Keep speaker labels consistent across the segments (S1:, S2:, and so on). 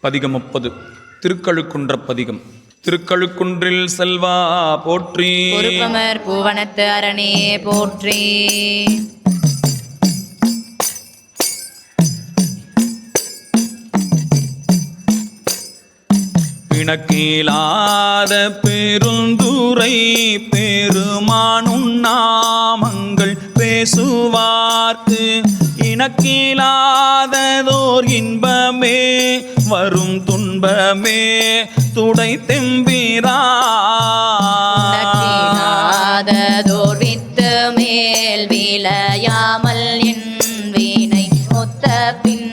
S1: பதிகம் 30. திருக்கழுக்குன்ற பதிகம். திருக்கழுக்குன்றில் செல்வா போற்றி,
S2: பொறுப்பமர் பூவனத்து அரணே போற்றி.
S1: பிணக்கீழாத பெருந்துரை பெருமானும் நாமங்கள் பேசுவார்க்கு இணக்கீழாததோர் இன்பமே வரும் துன்பமே துடை
S2: தெம்பிராததோர் வித்து மேல் விளையாமல் என் வீணை ஒத்த பின்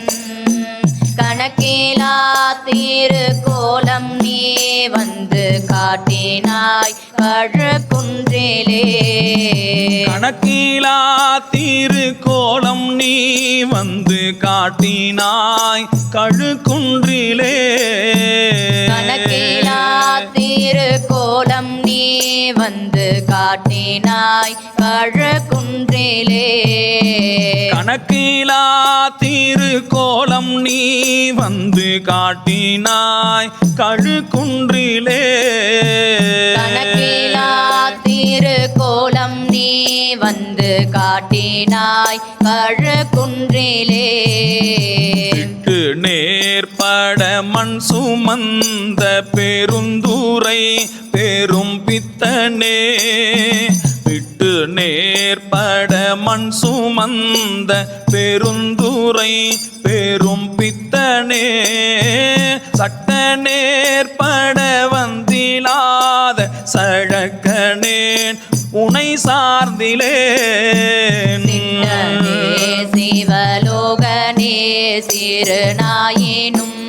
S2: கணக்கிலா திருக்கோலம் நீ வந்து காட்டினாய் கழுக்குன்றிலே.
S1: கணக்கிலா திருக்கோலம் நீ வந்து காட்டினாய் கழுக்குன்றிலே.
S2: கணக்கிலா திருக்கோலம் நீ வந்து காட்டினாய் கழுக்குன்றிலே.
S1: கணக்கிலா திருக்கோலம் நீ வந்து காட்டினாய் கழுக்குன்றிலே.
S2: கணக்கிலா திருக்கோலம் நீ வந்து காட்டினாய் கழுக்குன்றிலே.
S1: இட்டு நேர்பட மண் சுமந்த பெருந்துரை பெரும் பித்தனே. விட்டு நேர்பட மண் சுமந்த பெருந்துரை பெரும் பித்தனே. சட்ட நேர்பட வந்திலாத சழக்கனேன் உனை சார்ந்திலேன்.
S2: சிவலோகனே சிறுநாயினும்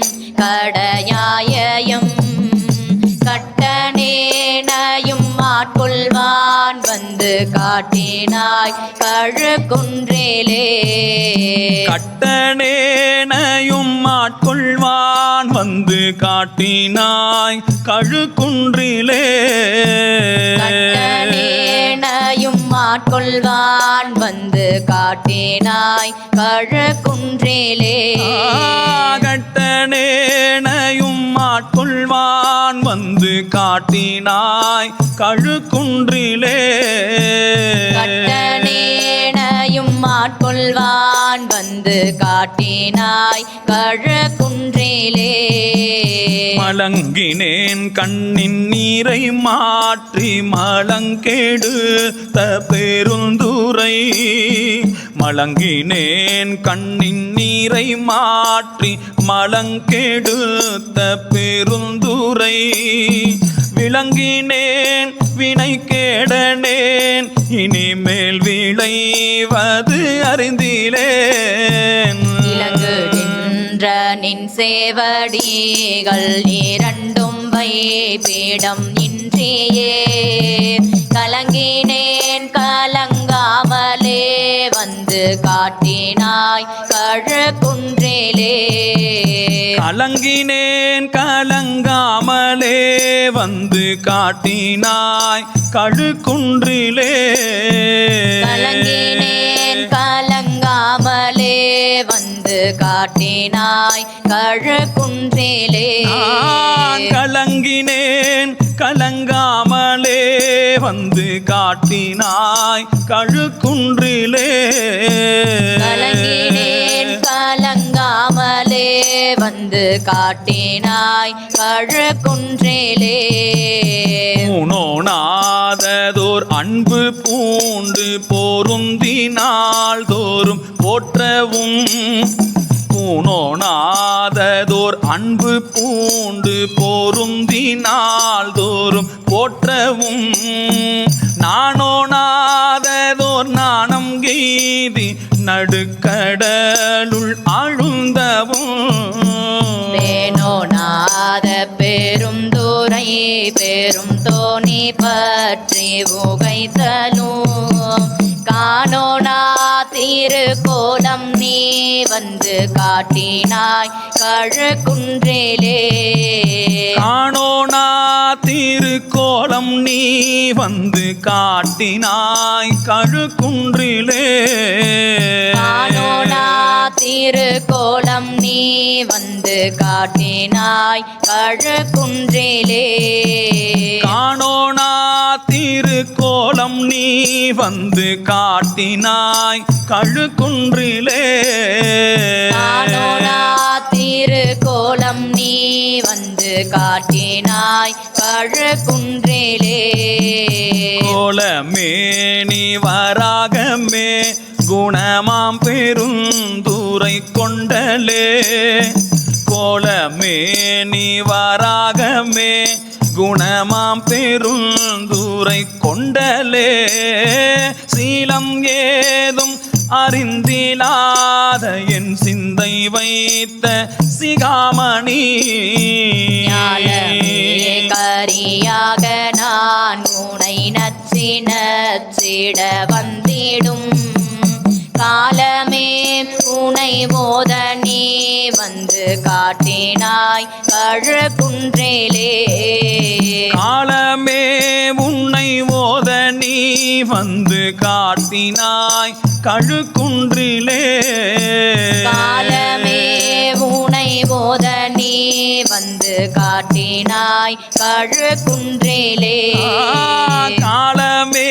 S2: கடையாயம் கட்டனேனையும் ஆட்கொள்வான் வந்து காட்டினாய் கழுக்குன்றிலே.
S1: கட்டனேனையும் ஆட்கொள்வான் வந்து காட்டினாய் கழுக்குன்றிலே.
S2: கட்டனேனையும் ஆட்கொள்வான் வந்து காட்டினாய் கழுக்குன்றிலே.
S1: கட்டனேனையும் ஆட்கொள்வான் வந்து காட்டினாய் கழுக்குன்றிலே.
S2: கட்டனேனையும் ஆட்கொள்வான் வந்து காட்டினாய் கழுக்குன்றிலே.
S1: மலங்கினேன் கண்ணின் நீரை மாற்றி மலங்கெடுத்த பெருந்துரை. மலங்கினேன் கண்ணின் நீரை மாற்றி மலங்கெடுத்த பெருந்துரை. விளங்கினேன் வினை கேடனேன் இனிமேல் விளைவது அறிந்திலேன்.
S2: இலங்குகின்ற நின் சேவடிகள் இரண்டும் வைபீடம் இன்றியே கலங்கினேன் கலங்காமலே வந்து காட்டினாய் கழுக்குன்றிலே.
S1: கலங்கினேன் கலங்காமலே வந்து காட்டினாய் கழுக்குன்றிலே.
S2: கலங்கினேன் கலங்காமலே வந்து காட்டினாய் கழுக்குன்றிலே.
S1: கலங்கினேன் கலங்காமலே வந்து காட்டினாய் கழுக்குன்றிலே.
S2: கலங்கினேன் கலங்காமலே வந்து காட்டினாய் கழுக்குன்றிலே.
S1: ஊனோனாததோர் அன்பு பூண்டு பொருந்தினால் தோறும் போற்றவும். ஊனோனாததோர் அன்பு பூண்டு பொருந்தினால் தோறும் போற்றவும். நானோனாததோர் நாணம் கெய்தி நடுக்கடலுள் ஆழ்ந்தவும்.
S2: வேணோனாத பெருந்துரை பெரும் தோணி பற்றி உகைத்தலும் காணோனா திருக்கோலம் நீ வந்து காட்டினாய் கழுக்குன்றிலே.
S1: காணோனா திருக்கோலம் நீ வந்து காட்டினாய் கழுக்குன்றிலே
S2: காணோனா திருக்கோலம் நீ வந்து காட்டினாய் கழுக்குன்றிலே
S1: காணோனா திருக்கோலம் நீ வந்து காட்டினாய் கழுக்குன்றிலே
S2: காணோனா திருக்கோலம் நீ வந்து காட்டினாய் கழுக்குன்றிலே
S1: கோலமேனி வராகமே குணமாம் பெருந்துரை கொண்டலே கோலமேனி வராகமே குணமாம் பெருந்துரை கொண்டலே சீலம் ஏதும் அறிந்திலாத என் சிந்தை வைத்த சிகாமணி
S2: கரியாக நான் உனை நச்சி நச்சிட வந்திடும் காலமே உனை மோத நீ வந்து காட்டினாய் கழுக்குன்றிலே
S1: காலமே உன்னை ஓத நீ வந்து காட்டினாய் கழுக்குன்றிலே
S2: காலமே உனை மோத நீ வந்து காட்டினாய் கழுக்குன்றிலே
S1: காலமே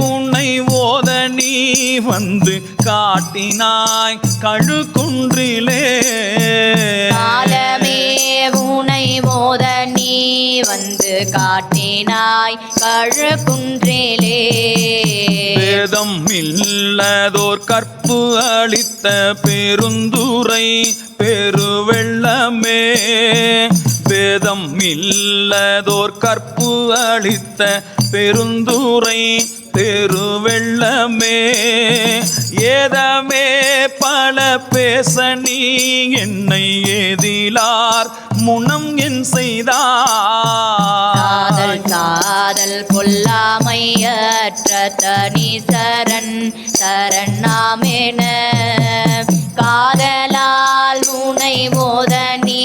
S1: உன்னை ஓத நீ வந்து காட்டினாய் கழுக்குன்றிலே
S2: காலமே உனை மோத நீ வந்து காட்டினாய் கழுக்குன்றிலே
S1: வேதம் இல்லதோர் கற்பு அளித்த பெருந்துரை பெருவெள்ளமே வேதம் இல்லதோர் கற்பு அளித்த பெருந்துரை பெருவெள்ளமே ஏதமே பல பேச நீ என்னை ஏதிலார் முனம் என் செய்தார்
S2: காதல் கொல்லாமையற்ற தனி சரண் சரணாமென காதலால் உனை மோத நீ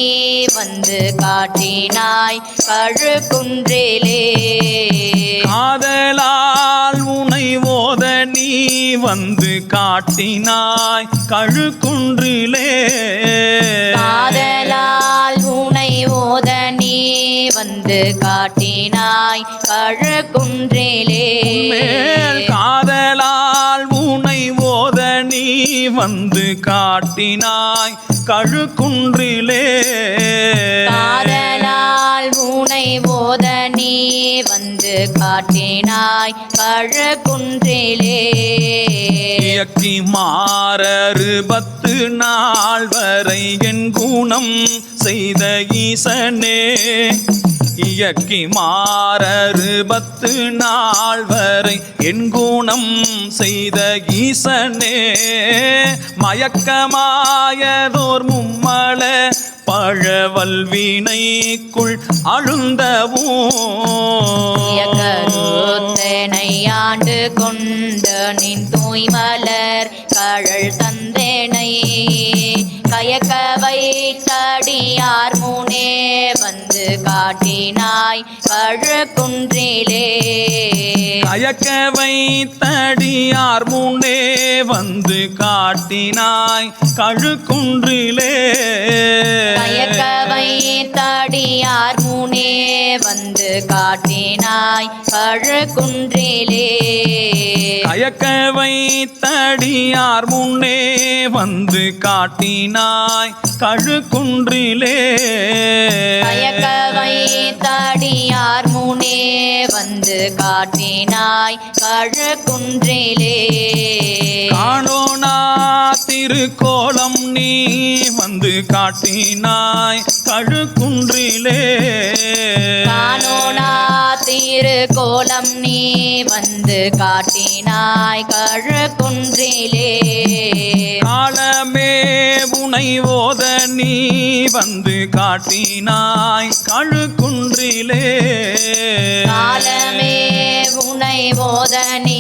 S2: வந்து காட்டினாய் கழுக்குன்றிலே
S1: காதலால் உனை ஓத நீ வந்து காட்டினாய் கழுக்குன்றிலே
S2: காதலால் உனை ஓத நீ வந்து காட்டினாய் கழுக்குன்றிலே
S1: மேல் காதலால் உனை ஓத நீ வந்து காட்டினாய் கழுக்குன்றிலே
S2: காதலால் உனை ஓத நீ வந்து காட்டினாய் கழுக்குன்றிலே
S1: இயக்கி மாறறு 10 நாள் வரை என் குணம் செய்த ஈசனே இயக்கி மாறறு 10 நாள் வரை என் குணம் செய்த ஈசனே மயக்கமாயதோர் மும்மல பழவல்வினைக்குள் அழுந்தவும்
S2: கருத்தனை ஆண்டு கொண்டு நின் தூய்மலர் கழல் தந்தேனை கயக்க வைத்தடியார் முனே வந்து காட்டினாய் கழுக்குன்றிலே
S1: கயக்க வைத்தடியார் முன்னே வந்து காட்டினாய் கழுக்குன்றிலே
S2: கயக்க வைத்தடியார் முனே வந்து காட்டினாய் கழுக்குன்றிலே
S1: கயக்க வைத்தடியார் முன்னே வந்து காட்டினாய் கழுக்குன்றிலே
S2: கயக்க வைத்தடியார் முனே வந்து காட்டினாய் கழுக்குன்றிலே
S1: காணோனா திருக்கோலம் நீ வந்து காட்டினாய் கழுக்குன்றிலே
S2: காணோனா திருக்கோலம் நீ வந்து காட்டினாய் கழுக்குன்றிலே
S1: காலமே உனை உனை ஓத நீ வந்து காட்டினாய் கழுக்குன்றிலே
S2: காலமே உனை ஓத நீ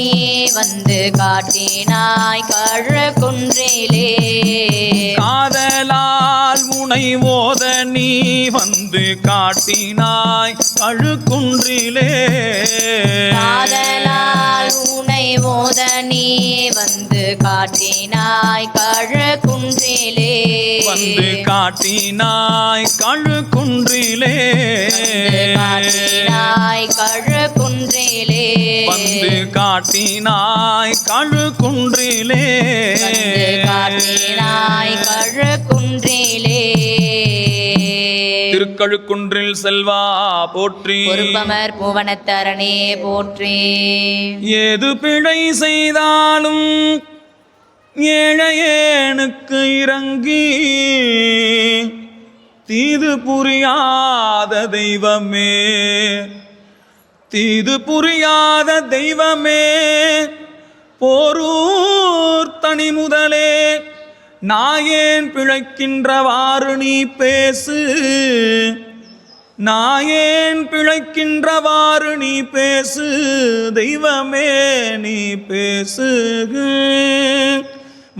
S2: வந்து காட்டினாய் கழுக்குன்றிலே
S1: காதலால் உனை ஓத நீ வந்து காட்டினாய் கழுக்குன்றிலே
S2: காதலால் உனை ஓத நீ வந்து காட்டினாய் கழுக்குன்றிலே
S1: வந்து காட்டினாய் கழுக்குன்றிலே
S2: காட்டினாய் கழுக்குன்றிலே
S1: வந்து காட்டினாய் கழுக்குன்றிலே
S2: காட்டினாய் கழுக்குன்றிலே
S1: திருக்கழுக்குன்றில் செல்வா போற்றி
S2: பொறுப்பமர் புவனத்தரணே போற்றி
S1: ஏது பிழை செய்தாலும் ஏழையேனுக்கு இறங்கி தீது புரியாத தெய்வமே தீது புரியாத தெய்வமே போரூர் தனி முதலே நாயேன் பிழைக்கின்றவாறு நீ பேசு நாயேன் பிழைக்கின்றவாறு நீ பேசு தெய்வமே நீ பேசு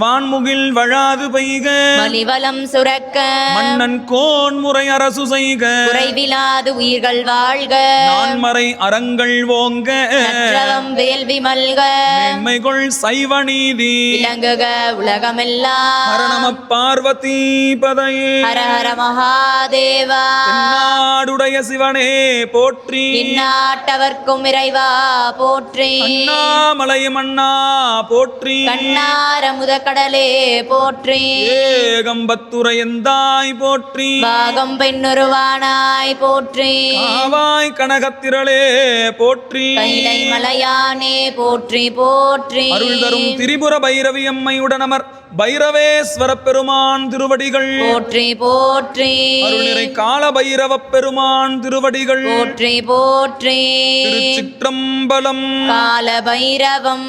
S1: வான்முகில் வழாது பெய்க
S2: மலிவலம் சுரக்க
S1: மன்னன் கோன் முறை அரசு செய்க
S2: குறைவிலாது உயிர்கள் வாழ்க
S1: நான்மறை அறங்கள் ஓங்க
S2: நற்றவம் வேள்வி மல்க
S1: மேன்மைகொள் சைவ நீதி
S2: விளங்குக உலகமெல்லாம்
S1: ஹர நம பார்வதி பதையே
S2: ஹர ஹர மகாதேவா
S1: நாடுடைய சிவனே போற்றி
S2: இந்நாட்டவர்க்கும் இறைவா போற்றி
S1: அண்ணாமலை மன்னா போற்றி
S2: கண்ணாரமுத கடலே போற்றி
S1: ஏகம்பத்துரையந்தாய் போற்றி
S2: பாகம் பெண்ணுருவானாய் போற்றி
S1: ஆவாய் கனகத்திரளே போற்றி
S2: கைலை மலையானே போற்றி போற்றி
S1: அருள் தரும் திரிபுர பைரவி அம்மையுடனமர் பைரவேஸ்வர பெருமான் திருவடிகள்
S2: போற்றி போற்றி
S1: அருள்நிறை கால பைரவ பெருமான் திருவடிகள்
S2: போற்றி போற்றி
S1: திருச்சிற்றம்பலம்
S2: கால பைரவம்